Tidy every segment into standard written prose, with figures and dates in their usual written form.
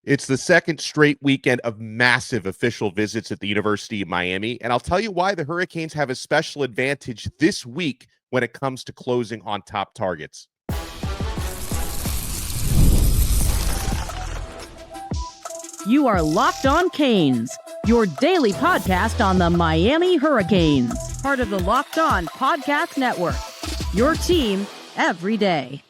It's the second straight weekend of massive official visits at the University of Miami, and I'll tell you why the Hurricanes have a special advantage this week when it comes to closing on top targets. You are Locked On Canes, your daily podcast on the Miami Hurricanes, part of the Locked On Podcast Network, your team every day.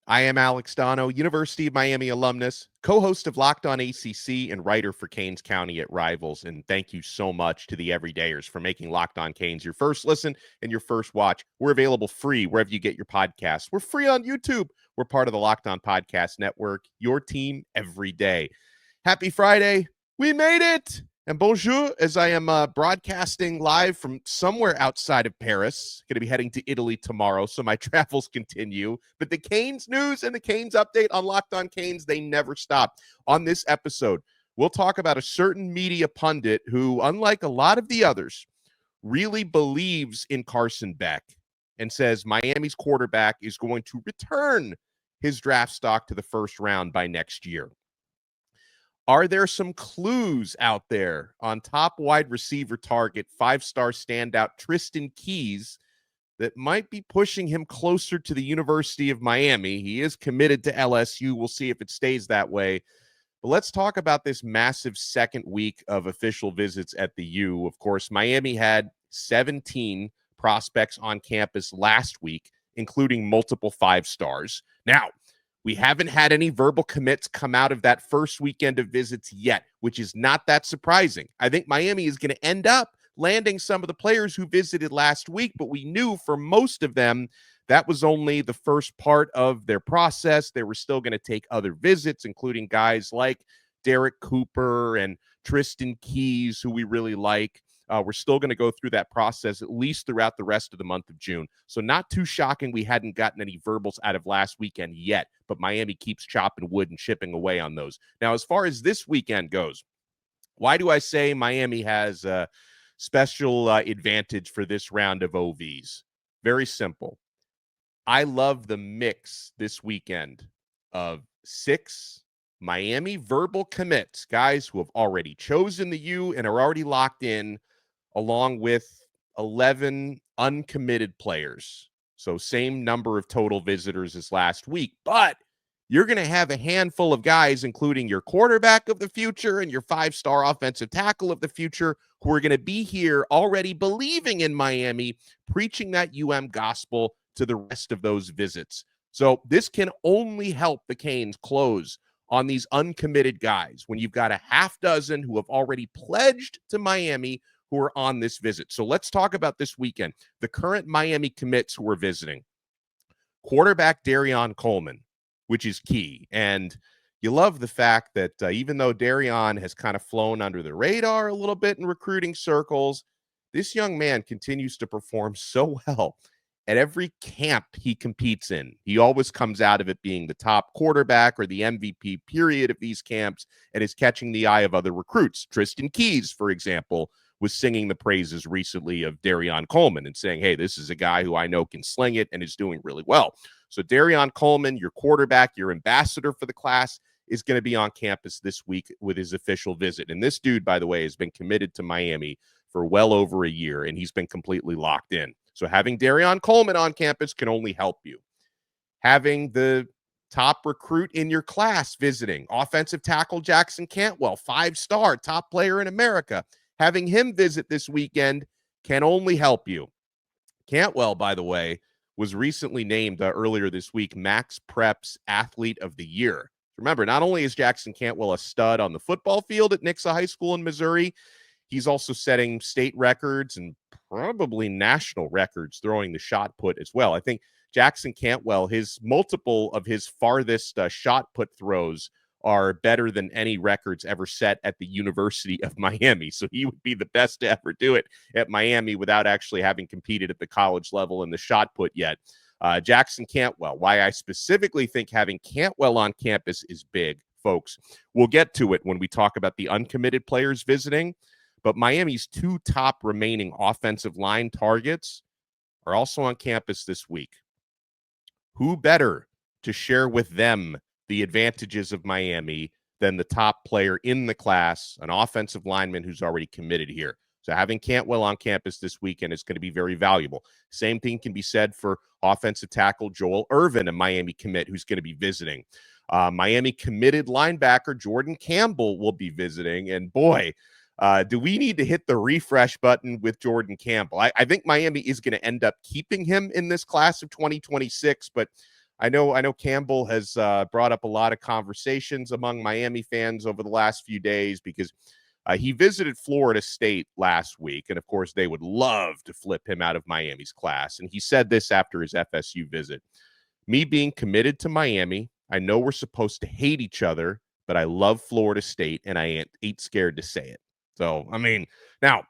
I am Alex Donno, University of Miami alumnus, co-host of Locked On ACC and writer for Canes County at Rivals. And thank you so much to the everydayers for making Locked On Canes your first listen and your first watch. We're available free wherever you get your podcasts. We're free on YouTube. We're part of the Locked On Podcast Network, your team every day. Happy Friday. We made it. And bonjour, as I am broadcasting live from somewhere outside of Paris. Going to be heading to Italy tomorrow, so my travels continue. But the Canes news and the Canes update on Locked On Canes, they never stop. On this episode, we'll talk about a certain media pundit who, unlike a lot of the others, really believes in Carson Beck and says Miami's quarterback is going to return his draft stock to the first round by next year. Are there some clues out there on top wide receiver target, five-star standout Tristan Keys that might be pushing him closer to the University of Miami? He is committed to LSU. We'll see if it stays that way. But let's talk about this massive second week of official visits at the U. Of course, Miami had 17 prospects on campus last week, including multiple five-stars. Now, we haven't had any verbal commits come out of that first weekend of visits yet, which is not that surprising. I think Miami is going to end up landing some of the players who visited last week, but we knew for most of them that was only the first part of their process. They were still going to take other visits, including guys like Derek Cooper and Tristan Keys, who we really like. We're still going to go through that process at least throughout the rest of the month of June. So not too shocking we hadn't gotten any verbals out of last weekend yet, but Miami keeps chopping wood and chipping away on those. Now, as far as this weekend goes, why do I say Miami has a special advantage for this round of OVs? Very simple. I love the mix this weekend of 6 Miami verbal commits, guys who have already chosen the U and are already locked in, along with 11 uncommitted players. So same number of total visitors as last week. But you're going to have a handful of guys, including your quarterback of the future and your five-star offensive tackle of the future, who are going to be here already believing in Miami, preaching that gospel to the rest of those visits. So this can only help the Canes close on these uncommitted guys when you've got a half dozen who have already pledged to Miami who are on this visit. So let's talk about this weekend. The current Miami commits who are visiting. Quarterback Dereon Coleman, which is key. And you love the fact that even though Dereon has kind of flown under the radar a little bit in recruiting circles, this young man continues to perform so well at every camp he competes in. He always comes out of it being the top quarterback or the MVP period of these camps and is catching the eye of other recruits. Tristan Keys, for example, was singing the praises recently of Dereon Coleman and saying, hey, this is a guy who I know can sling it and is doing really well. So Dereon Coleman, your quarterback, your ambassador for the class, is going to be on campus this week with his official visit. And this dude, by the way, has been committed to Miami for well over a year, and he's been completely locked in. So having Dereon Coleman on campus can only help you. Having the top recruit in your class visiting, offensive tackle Jackson Cantwell, 5-star, top player in America, having him visit this weekend can only help you. Cantwell, by the way, was recently named earlier this week Max Prep's Athlete of the Year. Remember, not only is Jackson Cantwell a stud on the football field at Nixa High School in Missouri, he's also setting state records and probably national records throwing the shot put as well. I think Jackson Cantwell, his multiple of his farthest shot put throws are better than any records ever set at the University of Miami. So he would be the best to ever do it at Miami without actually having competed at the college level in the shot put yet. Jackson Cantwell, why I specifically think having Cantwell on campus is big, folks. We'll get to it when we talk about the uncommitted players visiting, but Miami's 2 top remaining offensive line targets are also on campus this week. Who better to share with them the advantages of Miami than the top player in the class, an offensive lineman who's already committed here. So having Cantwell on campus this weekend is going to be very valuable. Same thing can be said for offensive tackle Joel Irvin, a Miami commit who's going to be visiting. Miami committed linebacker Jordan Campbell will be visiting. And boy, do we need to hit the refresh button with Jordan Campbell. I think Miami is going to end up keeping him in this class of 2026, but I know Campbell has brought up a lot of conversations among Miami fans over the last few days because he visited Florida State last week, and of course, they would love to flip him out of Miami's class. And he said this after his FSU visit. Me being committed to Miami, I know we're supposed to hate each other, but I love Florida State, and I ain't scared to say it. So, I mean, now,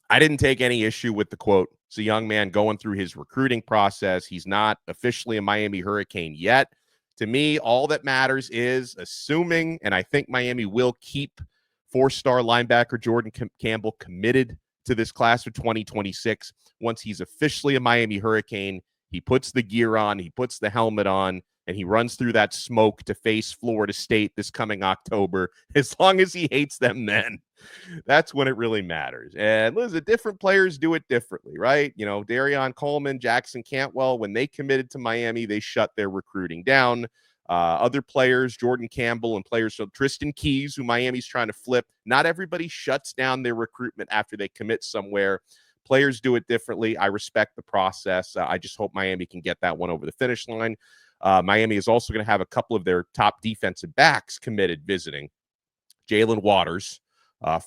I didn't take any issue with the quote. It's a young man going through his recruiting process. He's not officially a Miami Hurricane yet. To me, all that matters is assuming, and I think Miami will keep four-star linebacker Jordan Campbell committed to this class of 2026. Once he's officially a Miami Hurricane, he puts the gear on, he puts the helmet on, and he runs through that smoke to face Florida State this coming October. As long as he hates them then, that's when it really matters. And listen, different players do it differently, right? You know, Dereon Coleman, Jackson Cantwell, when they committed to Miami, they shut their recruiting down. Other players, Jordan Campbell and players, so Tristan Keys, who Miami's trying to flip, not everybody shuts down their recruitment after they commit somewhere. Players do it differently. I respect the process. I just hope Miami can get that one over the finish line. Miami is also going to have a couple of their top defensive backs committed visiting. Jalen Waters,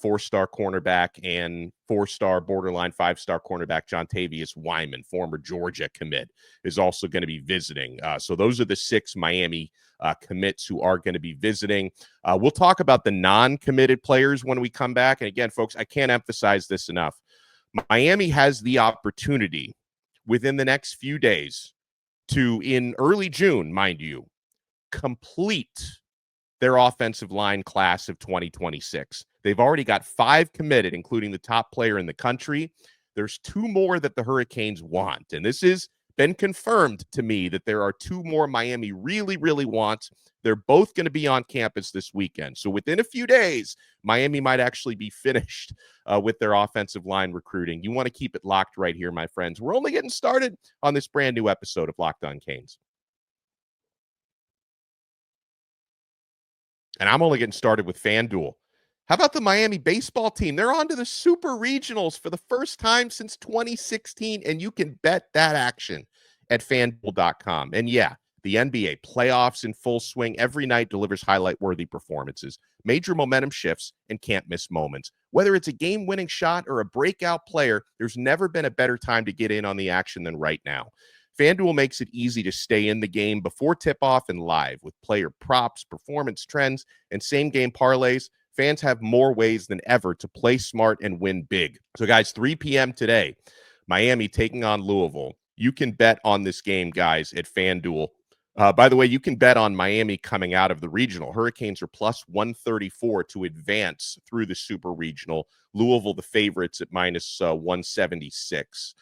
four-star cornerback, and four-star borderline five-star cornerback Jontavius Wyman, former Georgia commit, is also going to be visiting. So those are the 6 Miami commits who are going to be visiting. We'll talk about the non-committed players when we come back. And again, folks, I can't emphasize this enough. Miami has the opportunity within the next few days to, in early June, mind you, complete their offensive line class of 2026. They've already got 5 committed, including the top player in the country. There's 2 more that the Hurricanes want. And this has been confirmed to me that there are 2 more Miami really, really wants. They're both going to be on campus this weekend. So within a few days, Miami might actually be finished with their offensive line recruiting. You want to keep it locked right here, my friends. We're only getting started on this brand new episode of Locked On Canes. And I'm only getting started with FanDuel. How about the Miami baseball team? They're on to the Super Regionals for the first time since 2016, and you can bet that action at FanDuel.com. And yeah, the NBA playoffs in full swing. Every night delivers highlight-worthy performances, major momentum shifts, and can't-miss moments. Whether it's a game-winning shot or a breakout player, there's never been a better time to get in on the action than right now. FanDuel makes it easy to stay in the game before tip-off and live with player props, performance trends, and same-game parlays. Fans have more ways than ever to play smart and win big. So, guys, 3 p.m. today, Miami taking on Louisville. You can bet on this game, guys, at FanDuel. By the way, you can bet on Miami coming out of the regional. Hurricanes are plus 134 to advance through the Super Regional. Louisville, the favorites, at minus 176.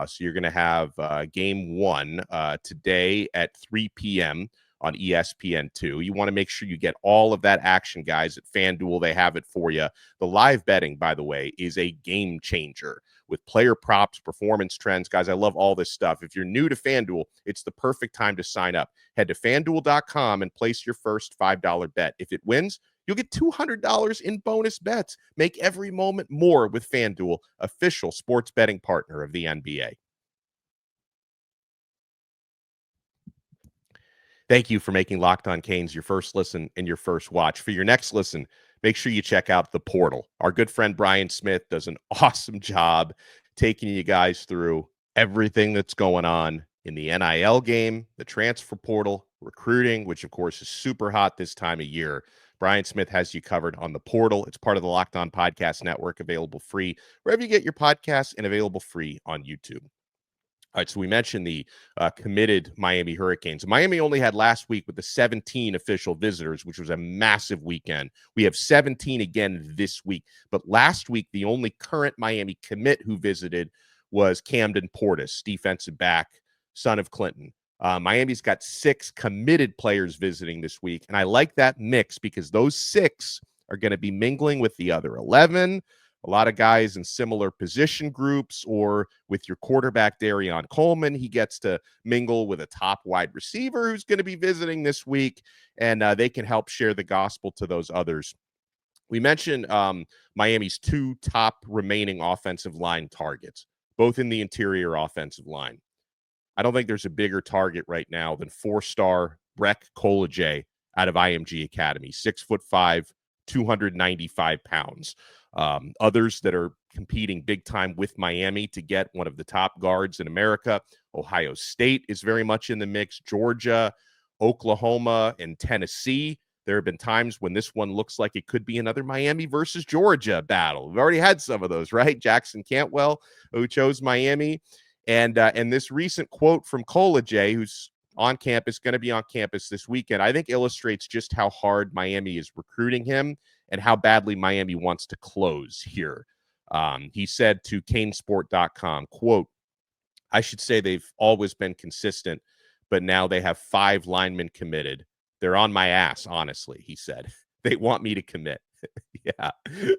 So you're going to have game 1 today at 3 p.m. on ESPN2. You want to make sure you get all of that action, guys, at FanDuel. They have it for you. The live betting, by the way, is a game changer with player props, performance trends. Guys, I love all this stuff. If you're new to FanDuel, it's the perfect time to sign up. Head to FanDuel.com and place your first $5 bet. If it wins, you'll get $200 in bonus bets. Make every moment more with FanDuel, official sports betting partner of the NBA. Thank you for making Locked On Canes your first listen and your first watch. For your next listen, make sure you check out The Portal. Our good friend Brian Smith does an awesome job taking you guys through everything that's going on in the NIL game, the transfer portal, recruiting, which of course is super hot this time of year. Brian Smith has you covered on The Portal. It's part of the Locked On Podcast Network, available free wherever you get your podcasts and available free on YouTube. All right, so we mentioned the committed Miami Hurricanes. Miami only had last week with the 17 official visitors, which was a massive weekend. We have 17 again this week. But last week, the only current Miami commit who visited was Camden Portis, defensive back, son of Clinton. Miami's got 6 committed players visiting this week, and I like that mix because those 6 are going to be mingling with the other 11. A lot of guys in similar position groups, or with your quarterback, Dereon Coleman, he gets to mingle with a top wide receiver who's going to be visiting this week, and they can help share the gospel to those others. We mentioned Miami's 2 top remaining offensive line targets, both in the interior offensive line. I don't think there's a bigger target right now than 4-star Breck Kola out of IMG Academy, 6'5", 295 pounds. Others that are competing big time with Miami to get one of the top guards in America. Ohio State is very much in the mix. Georgia, Oklahoma, and Tennessee. There have been times when this one looks like it could be another Miami versus Georgia battle. We've already had some of those, right? Jackson Cantwell, who chose Miami. And this recent quote from Kola, who's on campus, going to be on campus this weekend, I think illustrates just how hard Miami is recruiting him and how badly Miami wants to close here. He said to canesport.com, quote, "I should say they've always been consistent, but now they have 5 linemen committed. They're on my ass, honestly," he said. "They want me to commit." Yeah.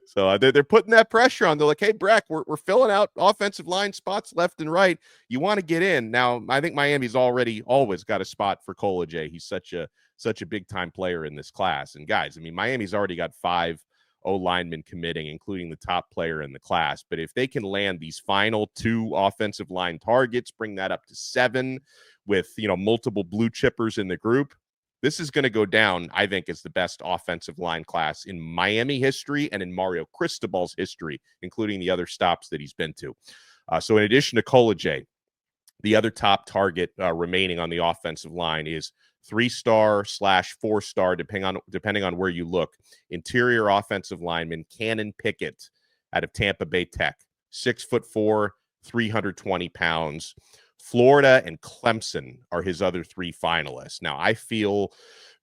So they're putting that pressure on. They're like, "Hey, Breck, we're filling out offensive line spots left and right. You want to get in." Now, I think Miami's always got a spot for Kola. He's such a big time player in this class. And guys, I mean, Miami's already got 5 O-linemen committing, including the top player in the class. But if they can land these final 2 offensive line targets, bring that up to 7 with, multiple blue chippers in the group, this is going to go down, I think, as the best offensive line class in Miami history and in Mario Cristobal's history, including the other stops that he's been to. So in addition to Kola, the other top target remaining on the offensive line is 3-star/4-star, depending on where you look, interior offensive lineman Cannon Pickett out of Tampa Bay Tech, 6'4", 320 pounds. Florida and Clemson are his other 3 finalists. Now, I feel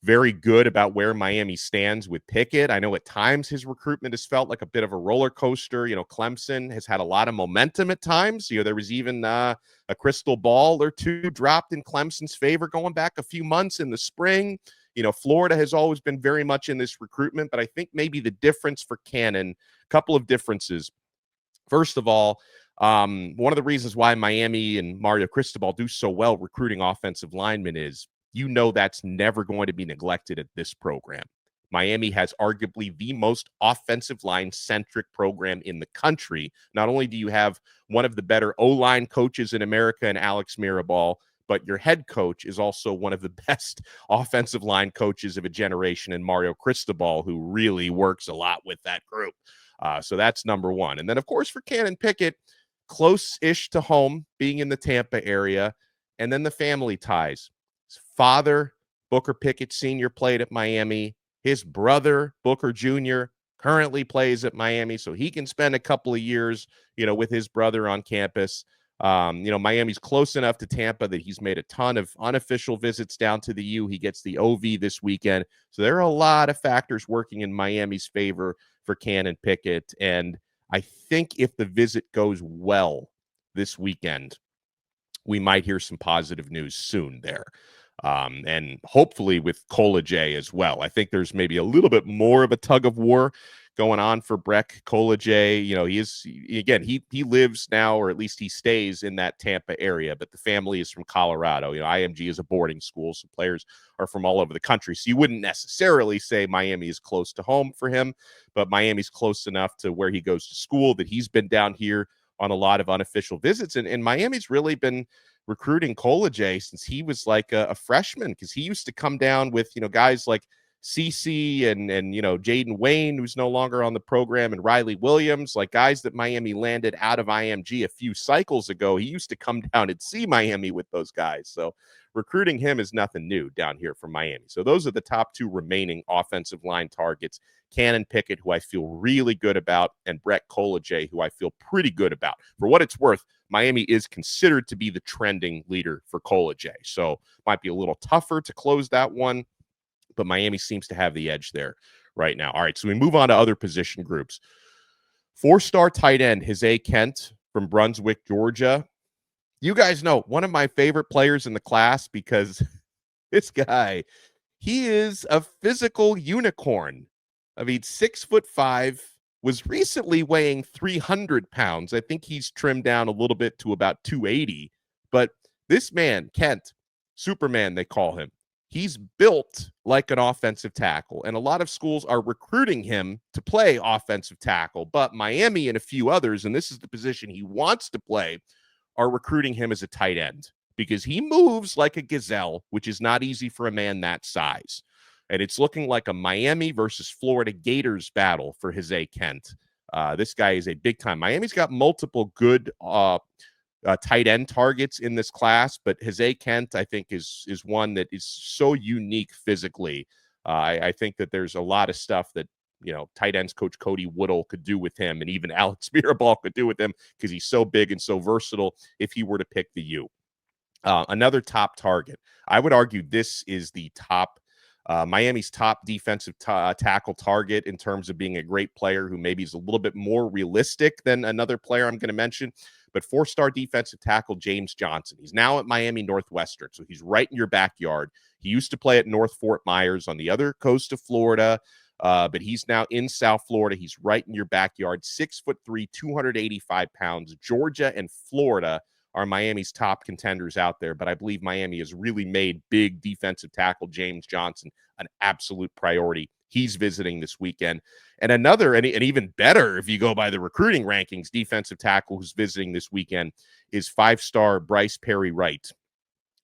very good about where Miami stands with Pickett. I know at times his recruitment has felt like a bit of a roller coaster. Clemson has had a lot of momentum at times. There was even a crystal ball or 2 dropped in Clemson's favor going back a few months in the spring. Florida has always been very much in this recruitment, but I think maybe the difference for Cannon, a couple of differences. First of all, one of the reasons why Miami and Mario Cristobal do so well recruiting offensive linemen is, that's never going to be neglected at this program. Miami has arguably the most offensive line-centric program in the country. Not only do you have one of the better O-line coaches in America in Alex Mirabal, but your head coach is also one of the best offensive line coaches of a generation in Mario Cristobal, who really works a lot with that group. So that's number one. And then, of course, for Cannon Pickett, close-ish to home, being in the Tampa area, and then the family ties. His father, Booker Pickett Sr., played at Miami. His brother, Booker Jr., currently plays at Miami, so he can spend a couple of years, with his brother on campus. Miami's close enough to Tampa that he's made a ton of unofficial visits down to the U. He gets the OV this weekend. So there are a lot of factors working in Miami's favor for Cannon Pickett. And I think if the visit goes well this weekend, we might hear some positive news soon there. And hopefully with Kola as well. I think there's maybe a little bit more of a tug of war going on for Breck. Kola, he lives now, or at least he stays in that Tampa area, but the family is from Colorado. IMG is a boarding school, so players are from all over the country. So you wouldn't necessarily say Miami is close to home for him, but Miami's close enough to where he goes to school that he's been down here on a lot of unofficial visits. And Miami's really been recruiting Kola since he was like a freshman, because he used to come down with, guys like CC and Jaden Wayne, who's no longer on the program, and Riley Williams, like guys that Miami landed out of IMG a few cycles ago. He used to come down and see Miami with those guys. So recruiting him is nothing new down here from Miami. So those are the top 2 remaining offensive line targets. Cannon Pickett, who I feel really good about, and Breck Kola, who I feel pretty good about. For what it's worth, Miami is considered to be the trending leader for Kola. So might be a little tougher to close that one, but Miami seems to have the edge there right now. All right, so we move on to other position groups. 4-star tight end Hizay Kent from Brunswick, Georgia. You guys know one of my favorite players in the class because this guy, he is a physical unicorn. I mean, 6'5", was recently weighing 300 pounds. I think he's trimmed down a little bit to about 280. But this man, Kent, Superman, they call him. He's built like an offensive tackle, and a lot of schools are recruiting him to play offensive tackle. But Miami and a few others, and this is the position he wants to play, are recruiting him as a tight end because he moves like a gazelle, which is not easy for a man that size. And it's looking like a Miami versus Florida Gators battle for Jose Kent. This guy is a big time. Miami's got multiple good tight end targets in this class, but Jose Kent, I think, is one that is so unique physically. I think that there's a lot of stuff that, tight ends coach Cody Woodall could do with him, and even Alex Mirabal could do with him because he's so big and so versatile if he were to pick the U. Another top target. I would argue this is the top, Miami's top defensive tackle target in terms of being a great player who maybe is a little bit more realistic than another player I'm going to mention. But 4-star defensive tackle James Johnson. He's now at Miami Northwestern, so he's right in your backyard. He used to play at North Fort Myers on the other coast of Florida, but he's now in South Florida. He's right in your backyard. 6'3", 285 pounds. Georgia and Florida are Miami's top contenders out there, but I believe Miami has really made big defensive tackle James Johnson an absolute priority. He's visiting this weekend. And another, and even better, if you go by the recruiting rankings, defensive tackle who's visiting this weekend is 5-star Bryce Perry-Wright,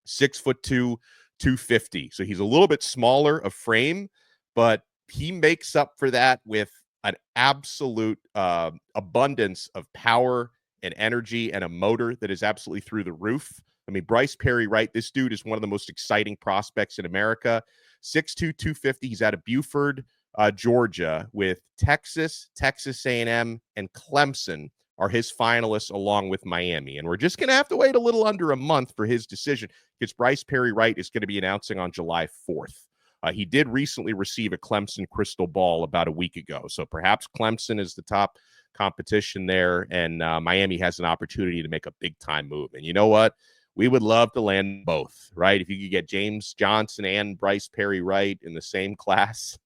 6'2", 250. So he's a little bit smaller of frame, but he makes up for that with an absolute abundance of power and energy and a motor that is absolutely through the roof. I mean, Bryce Perry-Wright, this dude is one of the most exciting prospects in America. 6'2", 250. He's out of Buford, Georgia, with Texas, Texas A&M, and Clemson are his finalists along with Miami. And we're just going to have to wait a little under a month for his decision because Bryce Perry-Wright is going to be announcing on July 4th. He did recently receive a Clemson crystal ball about a week ago. So perhaps Clemson is the top competition there, and Miami has an opportunity to make a big-time move. And you know what? We would love to land both, right? If you could get James Johnson and Bryce Perry-Wright in the same class,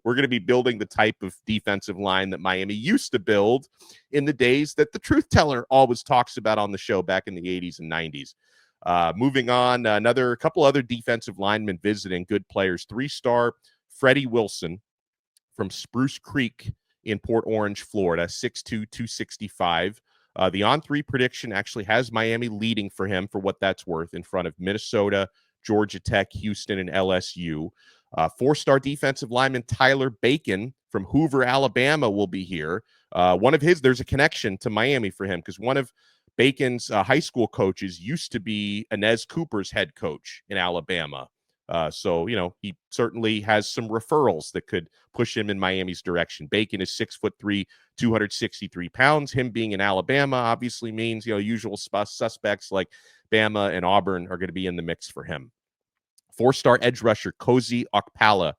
we're going to be building the type of defensive line that Miami used to build in the days that the truth teller always talks about on the show back in the 80s and 90s. Moving on, a couple other defensive linemen visiting, good players. 3-star Freddie Wilson from Spruce Creek in Port Orange, Florida, 6'2", 265. The on-3 prediction actually has Miami leading for him for what that's worth in front of Minnesota, Georgia Tech, Houston, and LSU. 4-star defensive lineman Tyler Bacon from Hoover, Alabama will be here. There's a connection to Miami for him because one of Bacon's high school coaches used to be Inez Cooper's head coach in Alabama. So he certainly has some referrals that could push him in Miami's direction. Bacon is 6'3", 263 pounds. Him being in Alabama obviously means, usual suspects like Bama and Auburn are going to be in the mix for him. 4-star edge rusher Cozy Okpala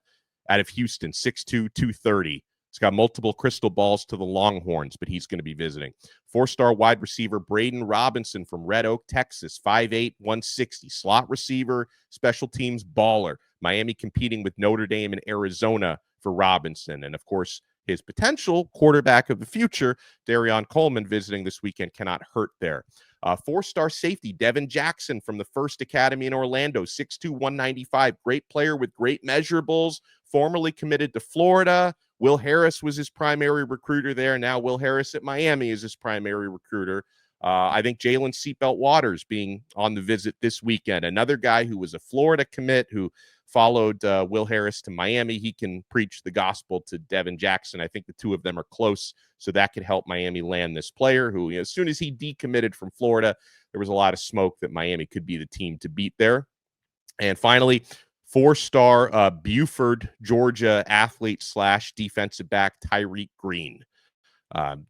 out of Houston, 6'2", 230. He's got multiple crystal balls to the Longhorns, but he's going to be visiting. 4-star wide receiver Braden Robinson from Red Oak, Texas, 5'8", 160. Slot receiver, special teams baller. Miami competing with Notre Dame and Arizona for Robinson. And, of course, his potential quarterback of the future, Dereon Coleman, visiting this weekend, cannot hurt there. 4-star safety Devin Jackson from the First Academy in Orlando, 6'2", 195. Great player with great measurables, formerly committed to Florida. Will Harris was his primary recruiter there. Now Will Harris at Miami is his primary recruiter. I think Jalen Seatbelt Waters being on the visit this weekend. Another guy who was a Florida commit who followed Will Harris to Miami. He can preach the gospel to Devin Jackson. I think the two of them are close, so that could help Miami land this player who, as soon as he decommitted from Florida, there was a lot of smoke that Miami could be the team to beat there. And finally, 4-star Buford, Georgia athlete / defensive back Tyreek Green.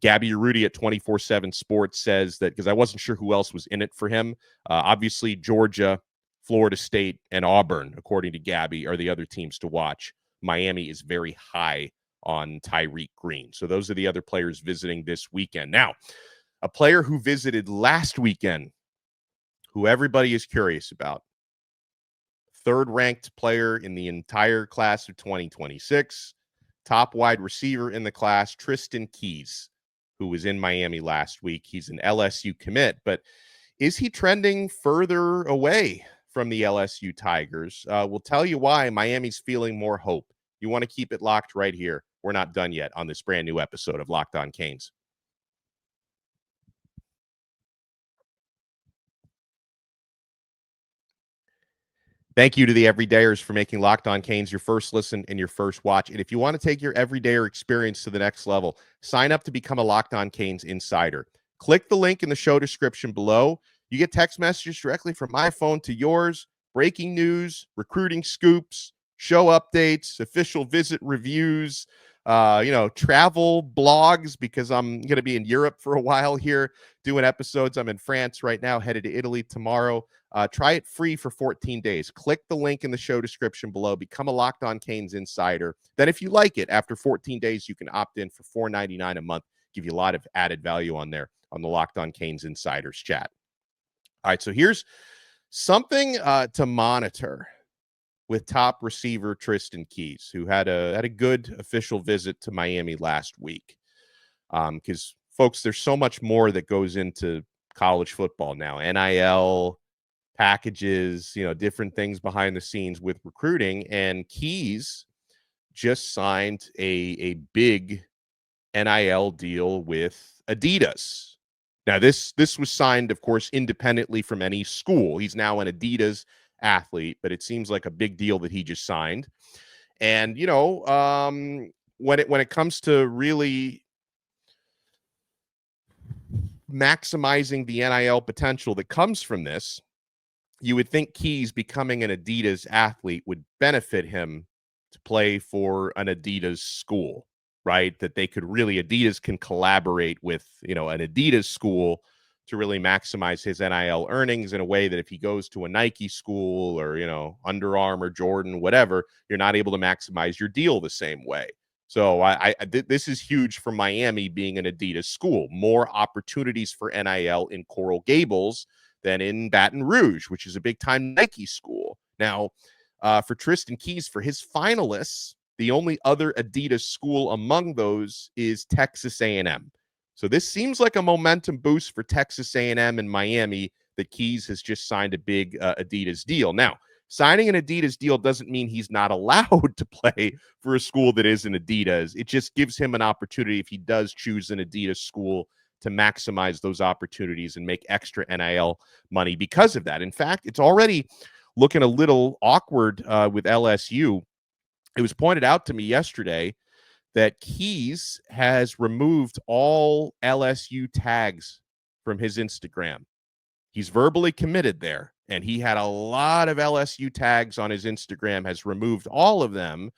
Gabby Rudy at 24/7 Sports says that, because I wasn't sure who else was in it for him. Obviously, Georgia, Florida State, and Auburn, according to Gabby, are the other teams to watch. Miami is very high on Tyreek Green. So those are the other players visiting this weekend. Now, a player who visited last weekend who everybody is curious about. Third-ranked player in the entire class of 2026. Top wide receiver in the class, Tristan Keys, who was in Miami last week. He's an LSU commit, but is he trending further away from the LSU Tigers? We'll tell you why Miami's feeling more hope. You want to keep it locked right here. We're not done yet on this brand new episode of Locked On Canes. Thank you to the everydayers for making Locked On Canes your first listen and your first watch. And if you want to take your everydayer experience to the next level, sign up to become a Locked On Canes insider. Click the link in the show description below. You get text messages directly from my phone to yours, breaking news, recruiting scoops, show updates, official visit reviews, travel blogs, because I'm going to be in Europe for a while here doing episodes. I'm in France right now, headed to Italy tomorrow. Try it free for 14 days. Click the link in the show description below. Become a Locked On Canes insider. Then if you like it, after 14 days, you can opt in for $4.99 a month. Give you a lot of added value on there on the Locked On Canes insiders chat. All right, so here's something to monitor with top receiver Tristan Keys, who had a good official visit to Miami last week. Because, folks, there's so much more that goes into college football now. NIL, packages, different things behind the scenes with recruiting. And Keys just signed a big NIL deal with Adidas. Now, this was signed, of course, independently from any school. He's now an Adidas athlete, but it seems like a big deal that he just signed. And, when it comes to really maximizing the NIL potential that comes from this, you would think Keys becoming an Adidas athlete would benefit him to play for an Adidas school, right? That Adidas can collaborate with, an Adidas school to really maximize his NIL earnings in a way that if he goes to a Nike school or, Under Armour, Jordan, whatever, you're not able to maximize your deal the same way. So this is huge for Miami being an Adidas school. More opportunities for NIL in Coral Gables than in Baton Rouge, which is a big-time Nike school. Now, for Tristan Keys, for his finalists, the only other Adidas school among those is Texas A&M. So this seems like a momentum boost for Texas A&M and Miami that Keys has just signed a big Adidas deal. Now, signing an Adidas deal doesn't mean he's not allowed to play for a school that isn't Adidas. It just gives him an opportunity, if he does choose an Adidas school, to maximize those opportunities and make extra NIL money because of that. In fact, it's already looking a little awkward with LSU. It was pointed out to me yesterday that Keys has removed all LSU tags from his Instagram. He's verbally committed there, and he had a lot of LSU tags on his Instagram, has removed all of them.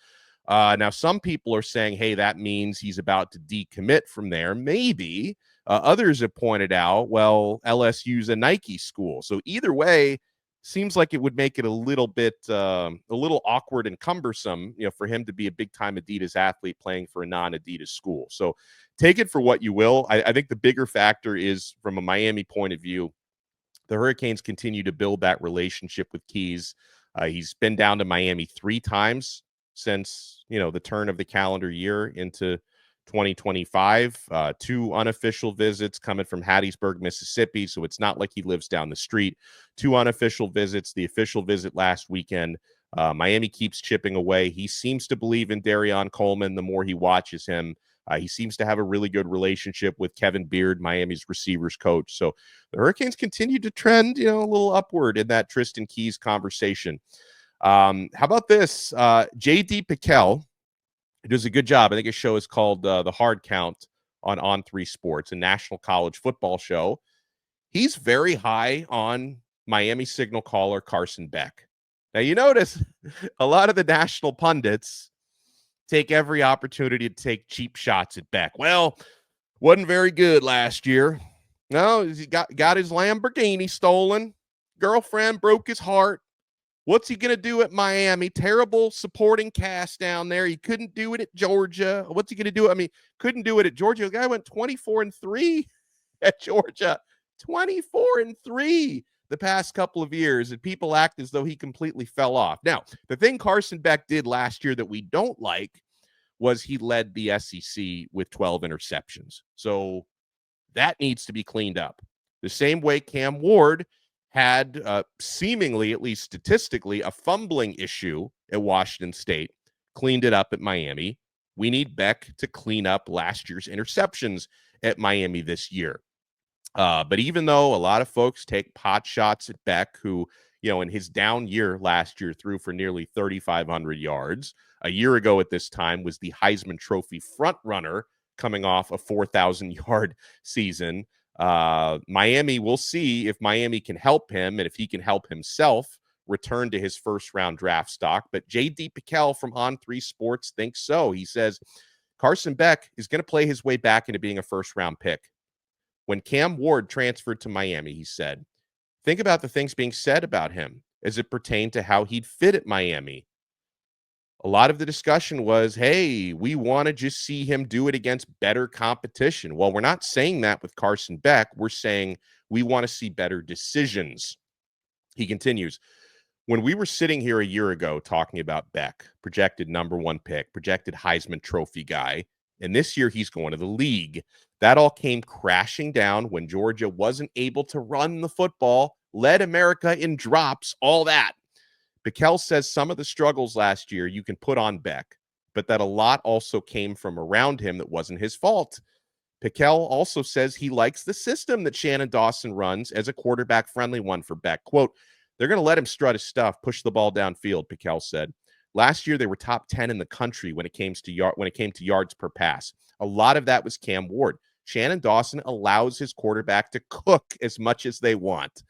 Now, some people are saying, hey, that means he's about to decommit from there. Maybe. Others have pointed out, well, LSU's a Nike school. So either way, seems like it would make it a little awkward and cumbersome, for him to be a big-time Adidas athlete playing for a non-Adidas school. So take it for what you will. I think the bigger factor is, from a Miami point of view, the Hurricanes continue to build that relationship with Keys. He's been down to Miami 3 times since, the turn of the calendar year into 2025, 2 unofficial visits coming from Hattiesburg, Mississippi. So it's not like he lives down the street. 2 unofficial visits, the official visit last weekend. Miami keeps chipping away. He seems to believe in Dereon Coleman the more he watches him. He seems to have a really good relationship with Kevin Beard, Miami's receivers coach. So the Hurricanes continue to trend, a little upward in that Tristan Keys conversation. How about this? J.D. Pickett, he does a good job. I think his show is called The Hard Count on 3 Sports, a national college football show. He's very high on Miami signal caller Carson Beck. Now, you notice a lot of the national pundits take every opportunity to take cheap shots at Beck. Well, wasn't very good last year. No, he got his Lamborghini stolen. Girlfriend broke his heart. What's he going to do at Miami? Terrible supporting cast down there. He couldn't do it at Georgia. What's he going to do? I mean, couldn't do it at Georgia. The guy went 24-3 at Georgia. 24-3. the past couple of years, and people act as though he completely fell off. Now, the thing Carson Beck did last year that we don't like was he led the SEC with 12 interceptions. So that needs to be cleaned up. The same way Cam Ward had seemingly, at least statistically, a fumbling issue at Washington State, cleaned it up at Miami. We need Beck to clean up last year's interceptions at Miami this year. But even though a lot of folks take pot shots at Beck, who, in his down year last year threw for nearly 3,500 yards, a year ago at this time was the Heisman Trophy front runner coming off a 4,000-yard season. Miami, we'll see if Miami can help him and if he can help himself return to his first-round draft stock. But J.D. Pickell from On3 Sports thinks so. He says Carson Beck is going to play his way back into being a first-round pick. When Cam Ward transferred to Miami, he said, think about the things being said about him as it pertained to how he'd fit at Miami. A lot of the discussion was, hey, we want to just see him do it against better competition. Well, we're not saying that with Carson Beck. We're saying we want to see better decisions. He continues, when we were sitting here a year ago talking about Beck, projected number one pick, projected Heisman Trophy guy, and this year he's going to the league, that all came crashing down when Georgia wasn't able to run the football, led America in drops, all that. Pickell says some of the struggles last year you can put on Beck, but that a lot also came from around him that wasn't his fault. Pickell also says he likes the system that Shannon Dawson runs as a quarterback-friendly one for Beck. Quote, they're going to let him strut his stuff, push the ball downfield, Pickell said. Last year, they were top 10 in the country when it came to yards per pass. A lot of that was Cam Ward. Shannon Dawson allows his quarterback to cook as much as they want.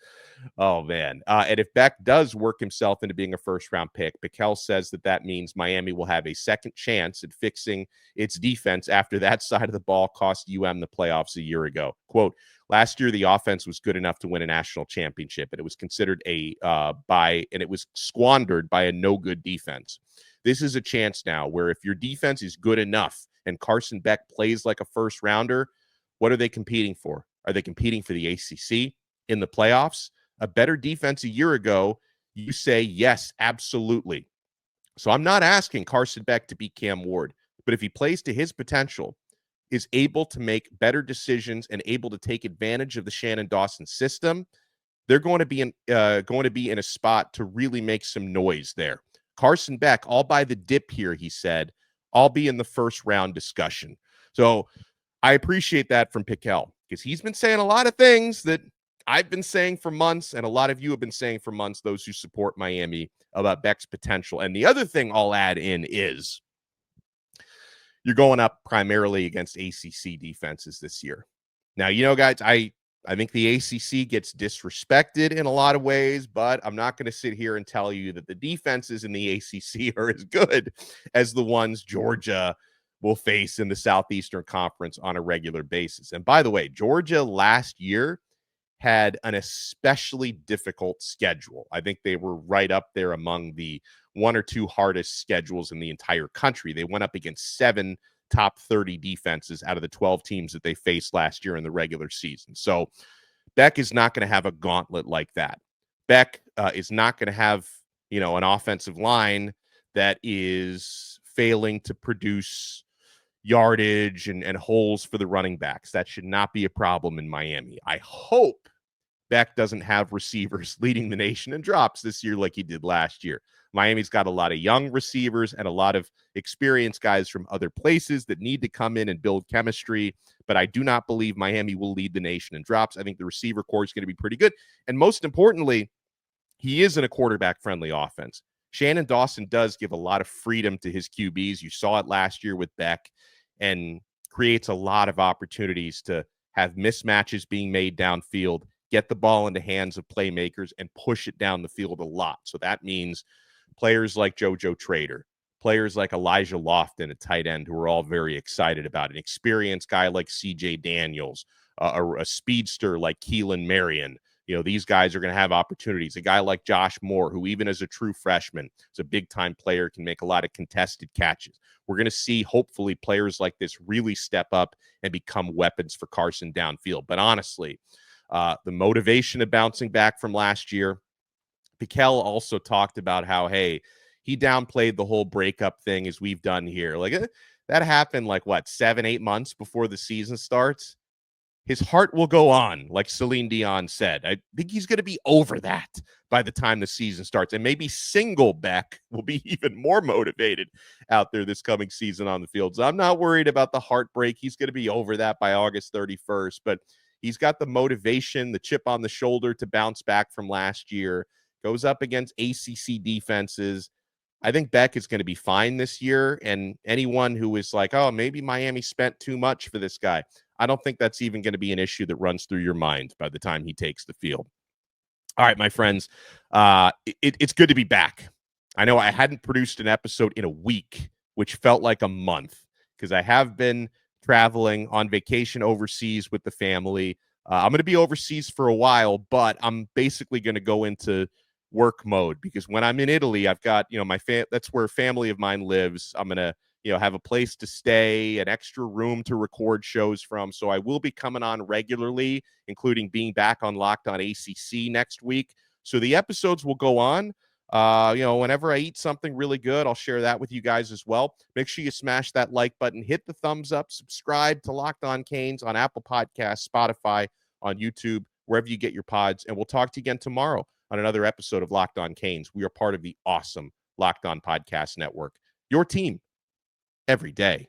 Oh, man. And if Beck does work himself into being a first-round pick, Pickell says that means Miami will have a second chance at fixing its defense after that side of the ball cost UM the playoffs a year ago. Quote, last year, the offense was good enough to win a national championship, and it was considered it was squandered by a no-good defense. This is a chance now where if your defense is good enough and Carson Beck plays like a first-rounder, what are they competing for? Are they competing for the ACC in the playoffs? A better defense a year ago, you say, yes, absolutely. So I'm not asking Carson Beck to beat Cam Ward, but if he plays to his potential, is able to make better decisions and able to take advantage of the Shannon Dawson system, they're going to be in a spot to really make some noise there. Carson Beck, all by the dip here, he said, I'll be in the first round discussion. So I appreciate that from Pickell because he's been saying a lot of things that I've been saying for months, and a lot of you have been saying for months, those who support Miami, about Beck's potential. And the other thing I'll add in is you're going up primarily against ACC defenses this year. Now, guys, I think the ACC gets disrespected in a lot of ways, but I'm not going to sit here and tell you that the defenses in the ACC are as good as the ones Georgia will face in the Southeastern Conference on a regular basis. And by the way, Georgia last year had an especially difficult schedule. I think they were right up there among the one or two hardest schedules in the entire country. They went up against 7 top 30 defenses out of the 12 teams that they faced last year in the regular season. So Beck is not going to have a gauntlet like that. Beck is not going to have, an offensive line that is failing to produce yardage and holes for the running backs. That should not be a problem in Miami. I hope Beck doesn't have receivers leading the nation in drops this year like he did last year. Miami's got a lot of young receivers and a lot of experienced guys from other places that need to come in and build chemistry, but I do not believe Miami will lead the nation in drops. I think the receiver core is going to be pretty good, and most importantly, he is in a quarterback-friendly offense. Shannon Dawson does give a lot of freedom to his QBs. You saw it last year with Beck, and creates a lot of opportunities to have mismatches being made downfield, get the ball into hands of playmakers, and push it down the field a lot. So that means players like JoJo Trader, players like Elijah Lofton, a tight end, who are all very excited about it. An experienced guy like C.J. Daniels, a speedster like Keelan Marion. These guys are going to have opportunities. A guy like Josh Moore, who even as a true freshman is a big-time player, can make a lot of contested catches. We're going to see, hopefully, players like this really step up and become weapons for Carson downfield. But honestly, the motivation of bouncing back from last year. Pickett also talked about how, hey, he downplayed the whole breakup thing as we've done here. Like that happened like what, 7-8 months before the season starts. His heart will go on, like Celine Dion said. I think he's going to be over that by the time the season starts. And maybe single Beck will be even more motivated out there this coming season on the field. So I'm not worried about the heartbreak. He's going to be over that by August 31st. But he's got the motivation, the chip on the shoulder to bounce back from last year. Goes up against ACC defenses. I think Beck is going to be fine this year. And anyone who is like, oh, maybe Miami spent too much for this guy, I don't think that's even going to be an issue that runs through your mind by the time he takes the field. All right, my friends, it's good to be back. I know I hadn't produced an episode in a week, which felt like a month because I have been traveling on vacation overseas with the family. I'm going to be overseas for a while, but I'm basically going to go into work mode because when I'm in Italy, I've got, that's where family of mine lives. I'm going to, have a place to stay, an extra room to record shows from. So I will be coming on regularly, including being back on Locked On ACC next week. So the episodes will go on. Whenever I eat something really good, I'll share that with you guys as well. Make sure you smash that like button, hit the thumbs up, subscribe to Locked On Canes on Apple Podcasts, Spotify, on YouTube, wherever you get your pods. And we'll talk to you again tomorrow on another episode of Locked On Canes. We are part of the awesome Locked On Podcast Network. Your team every day.